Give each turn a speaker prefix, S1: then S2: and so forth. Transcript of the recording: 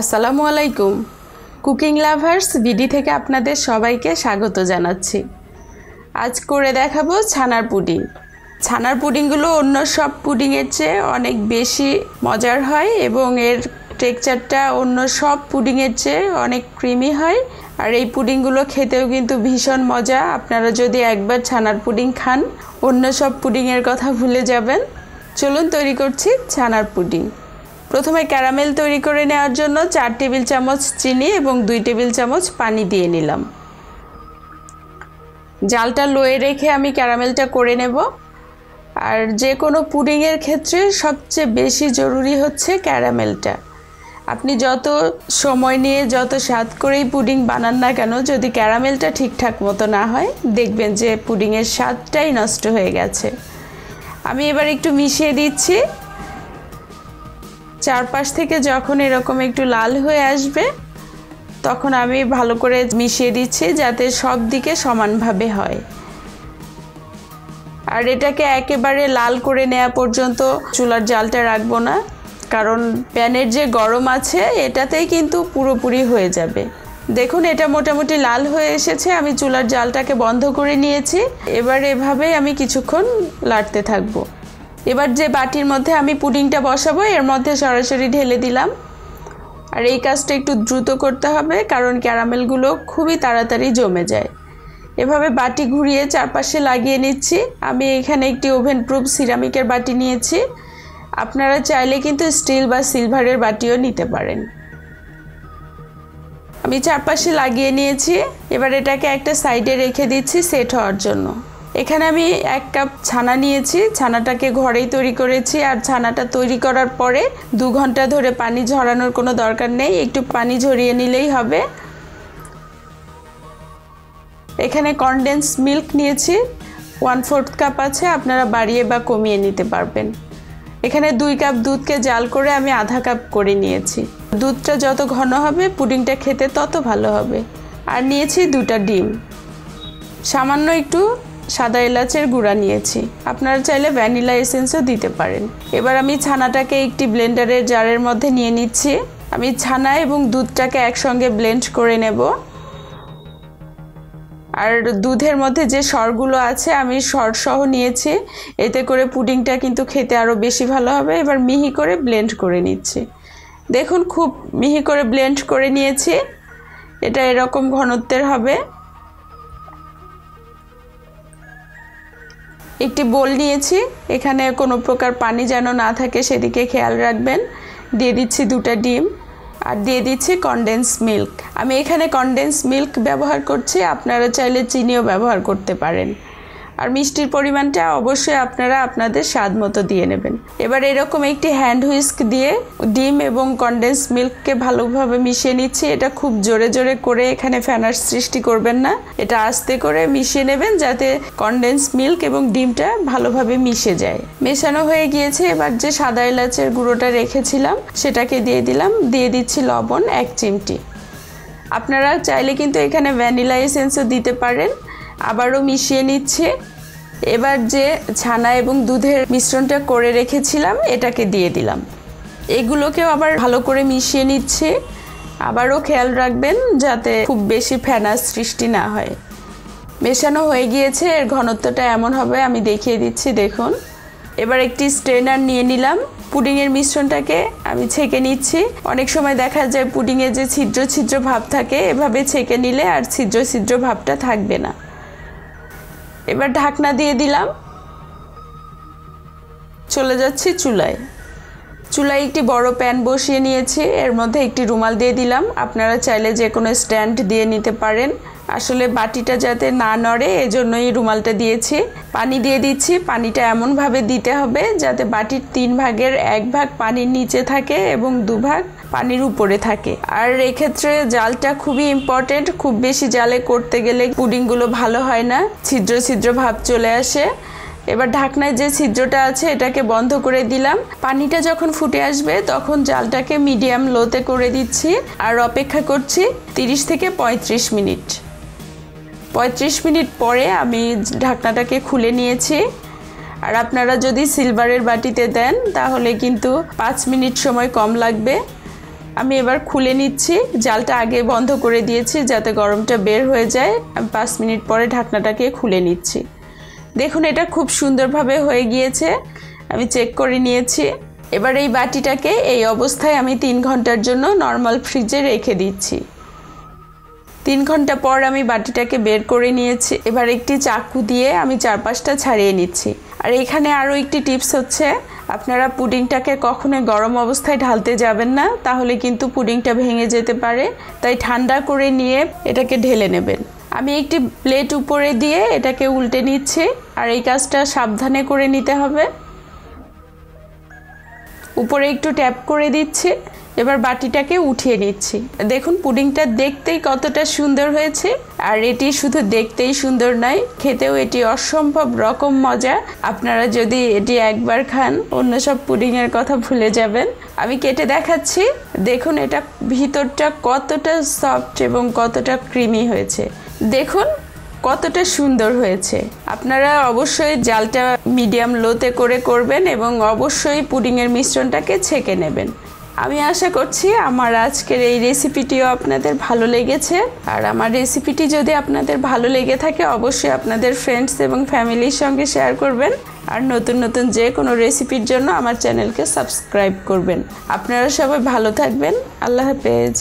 S1: আসসালামু আলাইকুম। Cooking lovers BD থেকে আপনাদের সবাইকে স্বাগত জানাচ্ছি। আজ করে দেখাবো ছানার পুডিং। ছানার পুডিংগুলো অন্য সব পুডিংয়ের চেয়ে অনেক বেশি মজার হয় এবং এর টেক্সচারটা অন্য সব পুডিংয়ের চেয়ে অনেক ক্রিমি হয়। আর এই পুডিংগুলো খেতেও কিন্তু ভীষণ মজা। আপনারা যদি একবার ছানার পুডিং খান, অন্য সব পুডিংয়ের কথা ভুলে যাবেন। চলুন তৈরি করছি ছানার পুডিং। প্রথমে ক্যারামেল তৈরি করে নেওয়ার জন্য 4 টেবিল চামচ চিনি এবং 2 টেবিল চামচ পানি দিয়ে নিলাম। জালটা লোয়ে রেখে আমি ক্যারামেলটা করে নেব। আর যে কোনো পুডিংয়ের ক্ষেত্রে সবচেয়ে বেশি জরুরি হচ্ছে ক্যারামেলটা। আপনি যত সময় নিয়ে যত স্বাদ করেই পুডিং বানান না কেন, যদি ক্যারামেলটা ঠিকঠাক মতো না হয়, দেখবেন যে পুডিংয়ের স্বাদটাই নষ্ট হয়ে গেছে। আমি এবার একটু মিশিয়ে দিচ্ছি। চারপাশ থেকে যখন এরকম একটু লাল হয়ে আসবে, তখন আমি ভালো করে মিশিয়ে দিচ্ছি যাতে সব দিকে সমানভাবে হয়। আর এটাকে একেবারে লাল করে নেওয়া পর্যন্ত চুলার জালটা রাখবো না, কারণ প্যানের যে গরম আছে এটাতেই কিন্তু পুরোপুরি হয়ে যাবে। দেখুন এটা মোটামুটি লাল হয়ে এসেছে। আমি চুলার জালটাকে বন্ধ করে নিয়েছি। এবার এভাবেই আমি কিছুক্ষণ লাড়তে থাকবো। এবার যে বাটির মধ্যে আমি পুডিংটা বসাবো এর মধ্যে সরাসরি ঢেলে দিলাম। আর এই কাজটা একটু দ্রুত করতে হবে, কারণ ক্যারামেলগুলো খুবই তাড়াতাড়ি জমে যায়। এভাবে বাটি ঘুরিয়ে চারপাশে লাগিয়ে নিচ্ছি। আমি এখানে একটি ওভেন প্রুফ সিরামিকের বাটি নিয়েছি। আপনারা চাইলে কিন্তু স্টিল বা সিলভারের বাটিও নিতে পারেন। আমি চারপাশে লাগিয়ে নিয়েছি। এবার এটাকে একটা সাইডে রেখে দিচ্ছি সেট হওয়ার জন্য। এখানে আমি 1 কাপ ছানা নিয়েছি। ছানাটাকে ঘরেই তৈরি করেছি। আর ছানাটা তৈরি করার পরে 2 ঘন্টা ধরে পানি ঝরানোর কোনো দরকার নেই, একটু পানি ঝরিয়ে নিলেই হবে। এখানে কনডেন্স মিল্ক নিয়েছি, 1/4 কাপ আছে, আপনারা বাড়িয়ে বা কমিয়ে নিতে পারবেন। এখানে 2 কাপ দুধকে জাল করে আমি আধা কাপ করে নিয়েছি। দুধটা যত ঘন হবে পুডিংটা খেতে তত ভালো হবে। আর নিয়েছি 2টা ডিম, সামান্য একটু সাদা এলাচের গুঁড়া নিয়েছি। আপনারা চাইলে ভ্যানিলা এসেন্সও দিতে পারেন। এবার আমি ছানাটাকে একটি ব্লেন্ডারের জারের মধ্যে নিয়ে নিচ্ছি। আমি ছানা এবং দুধটাকে একসঙ্গে ব্লেন্ড করে নেব। আর দুধের মধ্যে যে সরগুলো আছে আমি সরসহ নিয়েছি, এতে করে পুডিংটা কিন্তু খেতে আরও বেশি ভালো হবে। এবার মিহি করে ব্লেন্ড করে নিচ্ছি। দেখুন খুব মিহি করে ব্লেন্ড করে নিয়েছি। এটা এরকম ঘনত্বের হবে। একটি বোল নিয়েছি, এখানে কোনো প্রকার পানি যেন না থাকে সেদিকে খেয়াল রাখবেন। দিয়ে দিচ্ছি 2টা ডিম আর দিয়ে দিচ্ছি কনডেন্স মিল্ক। আমি এখানে কনডেন্স মিল্ক ব্যবহার করছি, আপনারা চাইলে চিনিও ব্যবহার করতে পারেন। আর মিষ্টির পরিমাণটা অবশ্যই আপনারা আপনাদের স্বাদ মতো দিয়ে নেবেন। এবার এরকম একটি হ্যান্ড হুইস্ক দিয়ে ডিম এবং কনডেন্স মিল্ককে ভালোভাবে মিশিয়ে নিচ্ছি। এটা খুব জোরে জোরে করে এখানে ফেনার সৃষ্টি করবেন না, এটা আস্তে করে মিশিয়ে নেবেন যাতে কনডেন্স মিল্ক এবং ডিমটা ভালোভাবে মিশে যায়। মেশানো হয়ে গিয়েছে। এবার যে সাদা এলাচের গুঁড়োটা রেখেছিলাম সেটাকে দিয়ে দিলাম। দিয়ে দিচ্ছি লবণ 1 চিমটি। আপনারা চাইলে কিন্তু এখানে ভ্যানিলা এসেন্সও দিতে পারেন। আবারও মিশিয়ে নিচ্ছে। এবার যে ছানা এবং দুধের মিশ্রণটা করে রেখেছিলাম এটাকে দিয়ে দিলাম। এগুলোকেও আবার ভালো করে মিশিয়ে নিচ্ছে। আবারও খেয়াল রাখবেন যাতে খুব বেশি ফেনার সৃষ্টি না হয়। মেশানো হয়ে গিয়েছে। এর ঘনত্বটা এমন হবে, আমি দেখিয়ে দিচ্ছি দেখুন। এবার একটি স্ট্রেনার নিয়ে নিলাম। পুডিংয়ের মিশ্রণটাকে আমি ছেঁকে নিচ্ছি। অনেক সময় দেখা যায় পুডিংয়ে যে ছিদ্র ছিদ্র ভাব থাকে, এভাবে ছেঁকে নিলে আর ছিদ্র ছিদ্র ভাবটা থাকবে না। এবার ঢাকনা দিয়ে দিলাম। চলে যাচ্ছি চুলায়। চুলায় একটি বড় প্যান বসিয়ে নিয়েছি। এর মধ্যে একটি রুমাল দিয়ে দিলাম। আপনারা চাইলে যে কোনো স্ট্যান্ড দিয়ে নিতে পারেন। আসলে বাটিটা যাতে না নড়ে এজন্যই রুমালটা দিয়েছি। পানি দিয়ে দিচ্ছি। পানিটা এমনভাবে দিতে হবে যাতে বাটির 3 ভাগের 1 ভাগ পানির নিচে থাকে এবং 2 ভাগ পানির উপরে থাকে। আর এক্ষেত্রে জালটা খুবই ইম্পর্টেন্ট। খুব বেশি জালে করতে গেলে পুডিংগুলো ভালো হয় না, ছিদ্র ছিদ্র ভাব চলে আসে। এবার ঢাকনায় যে ছিদ্রটা আছে এটাকে বন্ধ করে দিলাম। পানিটা যখন ফুটে আসবে তখন জালটাকে মিডিয়াম লোতে করে দিচ্ছি আর অপেক্ষা করছি 30 থেকে 35 মিনিট। 35 মিনিট পরে আমি ঢাকনাটাকে খুলে নিয়েছি। আর আপনারা যদি সিলভারের বাটিতে দেন তাহলে কিন্তু 5 মিনিট সময় কম লাগবে। আমি এবার খুলে নিচ্ছি, জালটা আগে বন্ধ করে দিয়েছি যাতে গরমটা বের হয়ে যায়। আমি 5 মিনিট পরে ঢাকনাটাকে খুলে নিচ্ছি। দেখুন এটা খুব সুন্দরভাবে হয়ে গিয়েছে, আমি চেক করে নিয়েছি। এবার এই বাটিটাকে এই অবস্থায় আমি 3 ঘন্টার জন্য নর্মাল ফ্রিজে রেখে দিচ্ছি। 3 ঘন্টা পর আমি বাটিটাকে বের করে নিয়েছি। এবার একটি চাকু দিয়ে আমি চারপাশটা ছাড়িয়ে নিচ্ছি। আর এখানে আরও একটি টিপস হচ্ছে, আপনারা পুডিংটাকে কখনোই গরম অবস্থায় ঢালতে যাবেন না, তাহলে কিন্তু পুডিংটা ভেঙে যেতে পারে। তাই ঠান্ডা করে নিয়ে এটাকে ঢেলে নেবেন। আমি একটি প্লেট উপরে দিয়ে এটাকে উল্টে নিচ্ছি, আর এই কাজটা সাবধানে করে নিতে হবে। উপরে একটু ট্যাপ করে দিচ্ছি। এবার বাটিটাকে উঠিয়ে নিচ্ছি। দেখুন পুডিংটা দেখতেই কতটা সুন্দর হয়েছে। আর এটি শুধু দেখতেই সুন্দর নয়, খেতেও এটি অসম্ভব রকম মজা। আপনারা যদি এটি একবার খান অন্য সব পুডিংয়ের কথা ভুলে যাবেন। আমি কেটে দেখাচ্ছি। দেখুন এটা ভিতরটা কতটা সফট এবং কতটা ক্রিমি হয়েছে। দেখুন কতটা সুন্দর হয়েছে। আপনারা অবশ্যই জালটা মিডিয়াম লোতে করে করবেন এবং অবশ্যই পুডিংয়ের মিশ্রণটাকে ছেঁকে নেবেন। আমি আশা করছি আমার আজকের এই রেসিপিটিও আপনাদের ভালো লেগেছে। আর আমার রেসিপিটি যদি আপনাদের ভালো লেগে থাকে অবশ্যই আপনাদের ফ্রেন্ডস এবং ফ্যামিলির সঙ্গে শেয়ার করবেন। আর নতুন নতুন যে কোনো রেসিপির জন্য আমার চ্যানেলকে সাবস্ক্রাইব করবেন। আপনারা সবাই ভালো থাকবেন। আল্লাহ হাফেজ।